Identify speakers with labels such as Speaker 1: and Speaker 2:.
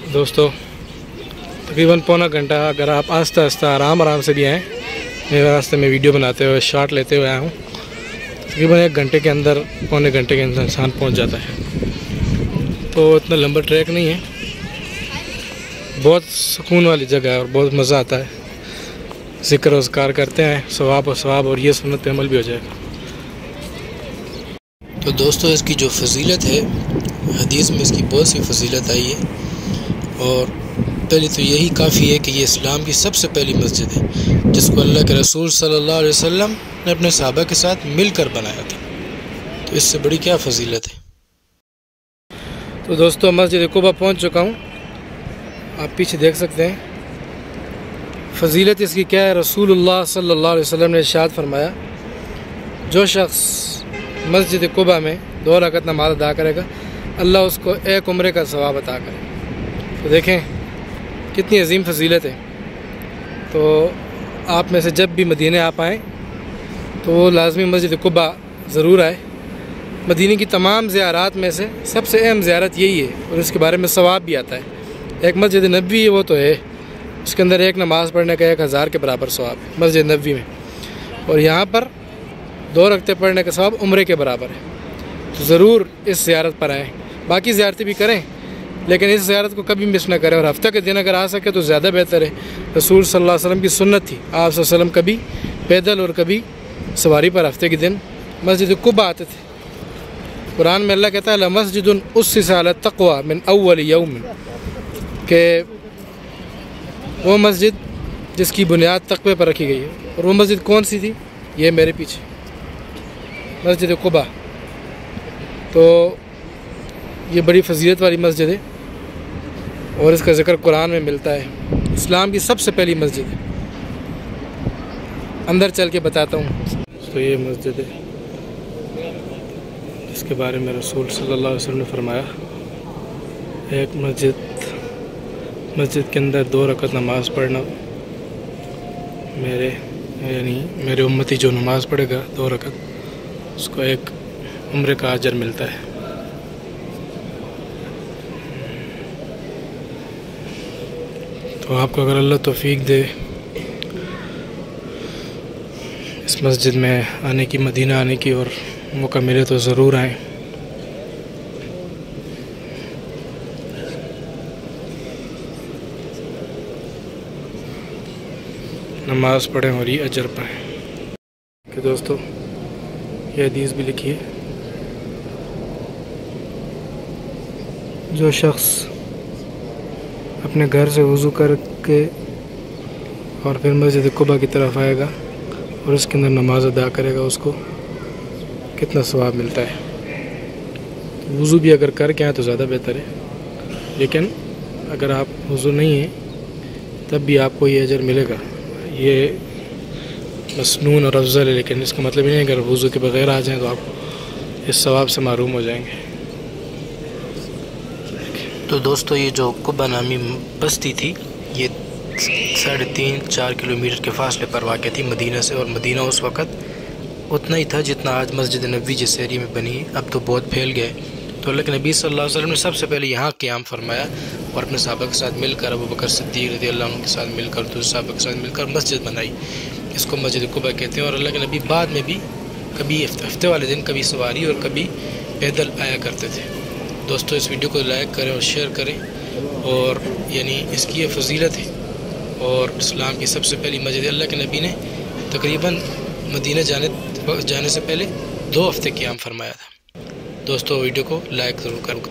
Speaker 1: दोस्तों तकरीबन पौना घंटा अगर आप आस्ता आस्ता आराम से भी आएँ, मेरे रास्ते में वीडियो बनाते हुए शॉट लेते हुए आया हूँ, तकरीबन 1 घंटे के अंदर पौने घंटे के अंदर इंसान पहुँच जाता है। तो इतना लंबा ट्रैक नहीं है, बहुत सुकून वाली जगह है और बहुत मज़ा आता है। ज़िक्र वज़कार करते हैं, सवाब और ये सुन्नत पे अमल भी हो जाएगा।
Speaker 2: तो दोस्तों इसकी जो फजीलत है, हदीस में इसकी बहुत सी फजीलत आई है और पहले तो यही काफ़ी है कि ये इस्लाम की सबसे पहली मस्जिद है जिसको अल्लाह के रसूल सल्लल्लाहु अलैहि वसल्लम ने अपने सहाबा के साथ मिलकर बनाया था। तो इससे बड़ी क्या फजीलत है।
Speaker 1: तो दोस्तों मस्जिद कुबा पहुंच चुका हूं, आप पीछे देख सकते हैं। फजीलत इसकी क्या है, रसूलुल्लाह सल्लल्लाहु अलैहि वसल्लम ने इरशाद फरमाया, जो शख्स मस्जिद कुबा में 2 रकात नमाज अदा करेगा अल्लाह उसको 1 उम्रे का सवाब अता करे। तो देखें कितनी अजीम फजीलत है। तो आप में से जब भी मदीने आप आएँ तो वो लाजमी मस्जिद कुबा ज़रूर आए। मदीने की तमाम ज़ियारात में से सबसे अहम ज़ियारत यही है और इसके बारे में सवाब भी आता है। एक मस्जिद नबवी है, वो तो है, उसके अंदर 1 नमाज़ पढ़ने का 1000 के बराबर सवाब है मस्जिद नबवी में, और यहाँ पर 2 रकते पढ़ने का सवाब उम्रे के बराबर है। तो ज़रूर इस ज़ियारत पर आएँ। बाकी ज़ियारतें भी करें लेकिन इस ज़ियारत को कभी मिस ना करें, और हफ्ते के दिन अगर आ सके तो ज़्यादा बेहतर है। रसूल सल्लल्लाहु अलैहि वसल्लम की सुन्नत थी, आप सल्लल्लाहु अलैहि वसल्लम कभी पैदल और कभी सवारी पर हफ्ते के दिन मस्जिद कुबा आते थे। कुरान में अल्लाह कहता है लमस्जिदुन उस्सिसा अला तक़वा मिन अव्वल यौम, के वो मस्जिद जिसकी बुनियाद तक़वे पर रखी गई है। और वो मस्जिद कौन सी थी, ये मेरे पीछे मस्जिद कुबा। तो ये बड़ी फजीलत वाली मस्जिद है और इसका ज़िक्र कुरान में मिलता है। इस्लाम की सबसे पहली मस्जिद है। अंदर चल के बताता हूँ। तो ये मस्जिद है जिसके बारे में रसूल सल्लल्लाहु अलैहि वसल्लम ने फरमाया, एक मस्जिद के अंदर 2 रकात नमाज़ पढ़ना मेरे उम्मती जो नमाज़ पढ़ेगा 2 रकात, उसको 1 उम्रे का अजर मिलता है। तो आपको अगर अल्लाह तौफीक दे इस मस्जिद में आने की, मदीना आने की और मौका मिले तो ज़रूर आएँ। नमाज पढ़ें और ये अजर पाएँ। कि दोस्तों ये हदीस भी लिखी है, जो शख्स अपने घर से वज़ू करके और फिर मस्जिद कुबा की तरफ आएगा और उसके अंदर नमाज अदा करेगा, उसको कितना सवाब मिलता है। तो वज़ू भी अगर करके आए तो ज़्यादा बेहतर है, लेकिन अगर आप वज़ू नहीं है तब भी आपको ये अजर मिलेगा। ये मसनून और अफजल है, लेकिन इसका मतलब ये नहीं अगर वज़ू के बग़ैर आ जाएँ तो आप इस सवाब से महरूम हो जाएंगे।
Speaker 2: तो दोस्तों ये जो कुबा नामी बस्ती थी, ये 3.5-4 किलोमीटर के फासले पर वाक़ थी मदीना से, और मदीना उस वक़्त उतना ही था जितना आज मस्जिद नबवी जिस एरिया में बनी है। अब तो बहुत फैल गए। तो अल्लाह के नबी सल्लल्लाहु अलैहि वसल्लम ने सबसे पहले यहाँ क़याम फरमाया और अपने सहाबा के साथ मिलकर, अबू बकर सिद्दीक़ रज़ियल्लाहु अन्हु के साथ मिलकर, दूसरे सहाबा के साथ मिलकर मस्जिद बनाई। इसको मस्जिद कुबा कहते हैं। और अल्लाह के नबी बाद में भी कभी हफ्ते वाले दिन कभी सवारी और कभी पैदल आया करते थे। दोस्तों इस वीडियो को लाइक करें और शेयर करें, और यानी इसकी ये फजीलत है। और इस्लाम की सबसे पहली मस्जिद, अल्लाह के नबी ने तकरीबन मदीना जाने से पहले 2 हफ्ते क़याम फरमाया था। दोस्तों वीडियो को लाइक ज़रूर करें।